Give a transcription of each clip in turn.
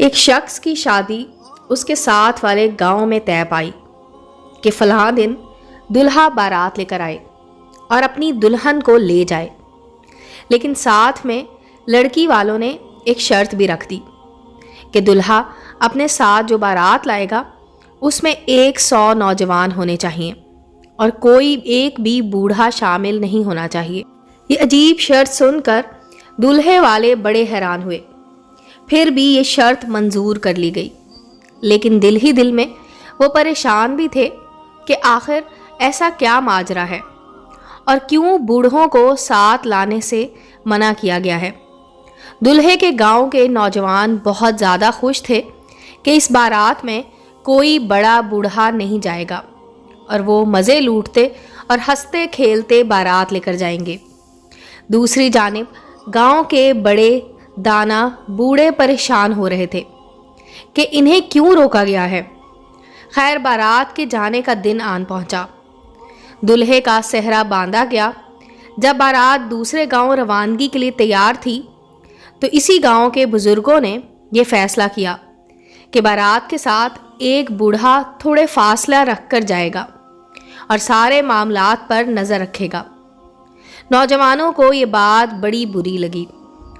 ایک شخص کی شادی اس کے ساتھ والے گاؤں میں طے پائی کہ فلاں دن دلہا بارات لے کر آئے اور اپنی دلہن کو لے جائے، لیکن ساتھ میں لڑکی والوں نے ایک شرط بھی رکھ دی کہ دلہا اپنے ساتھ جو بارات لائے گا اس میں 100 نوجوان ہونے چاہیے اور کوئی ایک بھی بوڑھا شامل نہیں ہونا چاہیے۔ یہ عجیب شرط سن کر دلہے والے بڑے حیران ہوئے، پھر بھی یہ شرط منظور کر لی گئی، لیکن دل ہی دل میں وہ پریشان بھی تھے کہ آخر ایسا کیا ماجرا ہے اور کیوں بوڑھوں کو ساتھ لانے سے منع کیا گیا ہے۔ دلہے کے گاؤں کے نوجوان بہت زیادہ خوش تھے کہ اس بارات میں کوئی بڑا بوڑھا نہیں جائے گا اور وہ مزے لوٹتے اور ہنستے کھیلتے بارات لے کر جائیں گے۔ دوسری جانب گاؤں کے بڑے دانا بوڑھے پریشان ہو رہے تھے کہ انہیں کیوں روکا گیا ہے۔ خیر بارات کے جانے کا دن آن پہنچا، دلہے کا سہرا باندھا گیا۔ جب بارات دوسرے گاؤں روانگی کے لیے تیار تھی تو اسی گاؤں کے بزرگوں نے یہ فیصلہ کیا کہ بارات کے ساتھ ایک بوڑھا تھوڑے فاصلہ رکھ کر جائے گا اور سارے معاملات پر نظر رکھے گا۔ نوجوانوں کو یہ بات بڑی بری لگی۔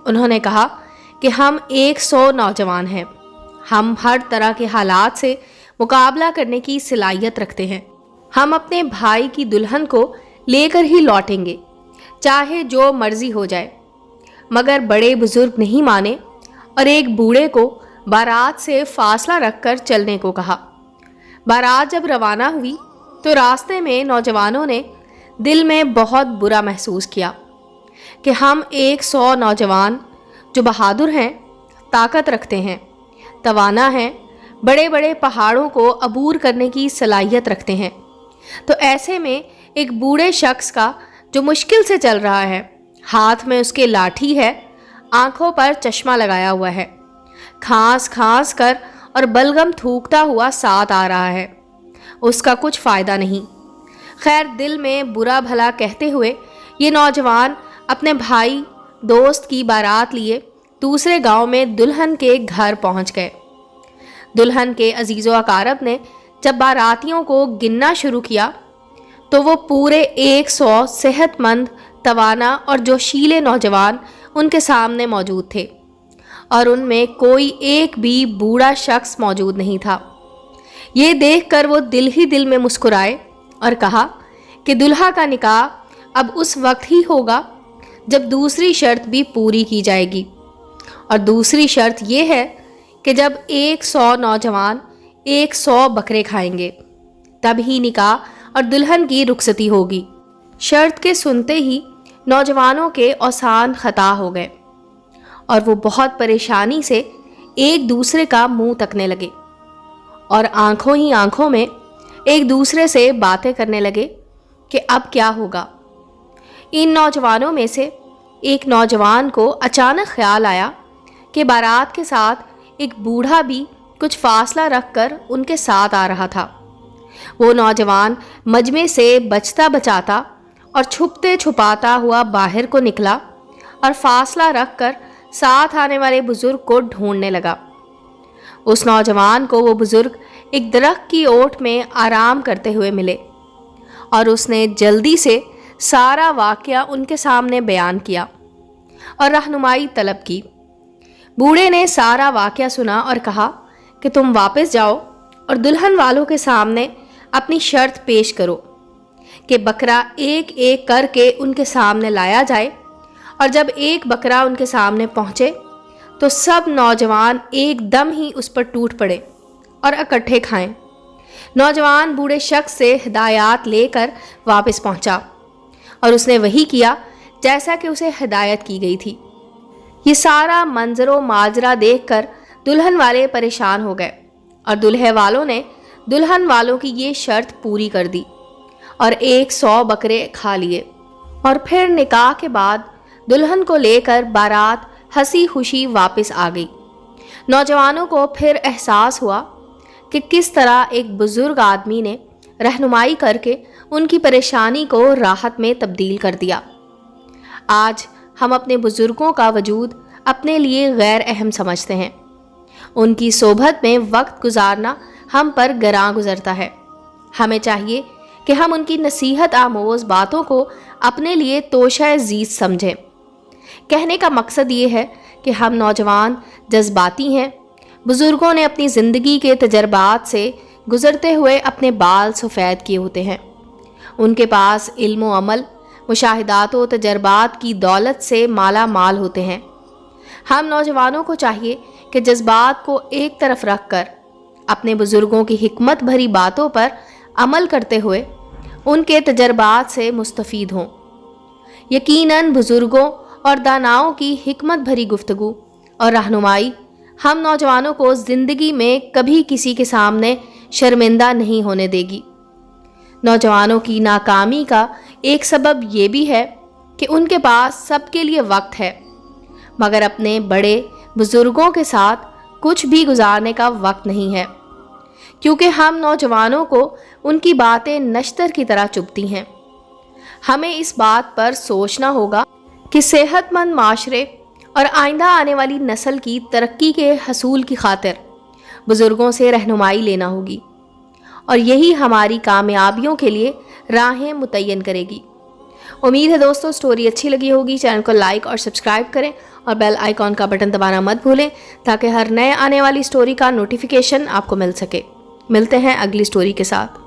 انہوں نے کہا کہ ہم 100 نوجوان ہیں، ہم ہر طرح کے حالات سے مقابلہ کرنے کی صلاحیت رکھتے ہیں، ہم اپنے بھائی کی دلہن کو لے کر ہی لوٹیں گے چاہے جو مرضی ہو جائے۔ مگر بڑے بزرگ نہیں مانے اور ایک بوڑھے کو بارات سے فاصلہ رکھ کر چلنے کو کہا۔ بارات جب روانہ ہوئی تو راستے میں نوجوانوں نے دل میں بہت برا محسوس کیا کہ ہم 100 نوجوان جو بہادر ہیں، طاقت رکھتے ہیں، توانا ہیں، بڑے بڑے پہاڑوں کو عبور کرنے کی صلاحیت رکھتے ہیں، تو ایسے میں ایک بوڑھے شخص کا جو مشکل سے چل رہا ہے، ہاتھ میں اس کے لاٹھی ہے، آنکھوں پر چشمہ لگایا ہوا ہے، کھانس کھانس کر اور بلغم تھوکتا ہوا ساتھ آ رہا ہے، اس کا کچھ فائدہ نہیں۔ خیر دل میں برا بھلا کہتے ہوئے یہ نوجوان اپنے بھائی دوست کی بارات لیے دوسرے گاؤں میں دلہن کے گھر پہنچ گئے۔ دلہن کے عزیز و اقارب نے جب باراتیوں کو گننا شروع کیا تو وہ پورے 100 صحت مند، توانا اور جوشیلے نوجوان ان کے سامنے موجود تھے اور ان میں کوئی ایک بھی بوڑھا شخص موجود نہیں تھا۔ یہ دیکھ کر وہ دل ہی دل میں مسکرائے اور کہا کہ دلہا کا نکاح اب اس وقت ہی ہوگا جب دوسری شرط بھی پوری کی جائے گی، اور دوسری شرط یہ ہے کہ جب 100 نوجوان 100 بکرے کھائیں گے تب ہی نکاح اور دلہن کی رخصتی ہوگی۔ شرط کے سنتے ہی نوجوانوں کے اوسان خطا ہو گئے اور وہ بہت پریشانی سے ایک دوسرے کا منہ تکنے لگے اور آنکھوں ہی آنکھوں میں ایک دوسرے سے باتیں کرنے لگے کہ اب کیا ہوگا۔ ان نوجوانوں میں سے ایک نوجوان کو اچانک خیال آیا کہ بارات کے ساتھ ایک بوڑھا بھی کچھ فاصلہ رکھ کر ان کے ساتھ آ رہا تھا۔ وہ نوجوان مجمع سے بچتا بچاتا اور چھپتے چھپاتا ہوا باہر کو نکلا اور فاصلہ رکھ کر ساتھ آنے والے بزرگ کو ڈھونڈنے لگا۔ اس نوجوان کو وہ بزرگ ایک درخت کی اوٹ میں آرام کرتے ہوئے ملے اور اس نے جلدی سے سارا واقعہ ان کے سامنے بیان کیا اور رہنمائی طلب کی۔ بوڑھے نے سارا واقعہ سنا اور کہا کہ تم واپس جاؤ اور دلہن والوں کے سامنے اپنی شرط پیش کرو کہ بکرا ایک ایک کر کے ان کے سامنے لایا جائے، اور جب ایک بکرا ان کے سامنے پہنچے تو سب نوجوان ایک دم ہی اس پر ٹوٹ پڑے اور اکٹھے کھائیں۔ نوجوان بوڑھے شخص سے ہدایات لے کر واپس پہنچا اور اس نے وہی کیا جیسا کہ اسے ہدایت کی گئی تھی۔ یہ سارا منظر و ماجرا دیکھ کر دلہن والے پریشان ہو گئے اور دلہے والوں نے دلہن والوں کی یہ شرط پوری کر دی اور 100 بکرے کھا لیے، اور پھر نکاح کے بعد دلہن کو لے کر بارات ہنسی خوشی واپس آ گئی۔ نوجوانوں کو پھر احساس ہوا کہ کس طرح ایک بزرگ آدمی نے رہنمائی کر کے ان کی پریشانی کو راحت میں تبدیل کر دیا۔ آج ہم اپنے بزرگوں کا وجود اپنے لیے غیر اہم سمجھتے ہیں ان کی صحبت میں وقت گزارنا ہم پر گراں گزرتا ہے۔ ہمیں چاہیے کہ ہم ان کی نصیحت آموز باتوں کو اپنے لیے توشہ زیست سمجھیں۔ کہنے کا مقصد یہ ہے کہ ہم نوجوان جذباتی ہیں۔ بزرگوں نے اپنی زندگی کے تجربات سے گزرتے ہوئے اپنے بال سفید کیے ہوتے ہیں۔ ان کے پاس علم و عمل، مشاہدات و تجربات کی دولت سے مالا مال ہوتے ہیں۔ ہم نوجوانوں کو چاہیے کہ جذبات کو ایک طرف رکھ کر اپنے بزرگوں کی حکمت بھری باتوں پر عمل کرتے ہوئے ان کے تجربات سے مستفید ہوں۔ یقیناً بزرگوں اور داناؤں کی حکمت بھری گفتگو اور رہنمائی ہم نوجوانوں کو زندگی میں کبھی کسی کے سامنے شرمندہ نہیں ہونے دے گی۔ نوجوانوں کی ناکامی کا ایک سبب یہ بھی ہے کہ ان کے پاس سب کے لیے وقت ہے، مگر اپنے بڑے بزرگوں کے ساتھ کچھ بھی گزارنے کا وقت نہیں ہے، کیونکہ ہم نوجوانوں کو ان کی باتیں نشتر کی طرح چبھتی ہیں۔ ہمیں اس بات پر سوچنا ہوگا کہ صحت مند معاشرے اور آئندہ آنے والی نسل کی ترقی کے حصول کی خاطر بزرگوں سے رہنمائی لینا ہوگی، اور یہی ہماری کامیابیوں کے لیے راہیں متعین کرے گی۔ امید ہے دوستو سٹوری اچھی لگی ہوگی۔ چینل کو لائک اور سبسکرائب کریں اور بیل آئیکن کا بٹن دبانا مت بھولیں تاکہ ہر نئے آنے والی سٹوری کا نوٹیفیکیشن آپ کو مل سکے۔ ملتے ہیں اگلی سٹوری کے ساتھ۔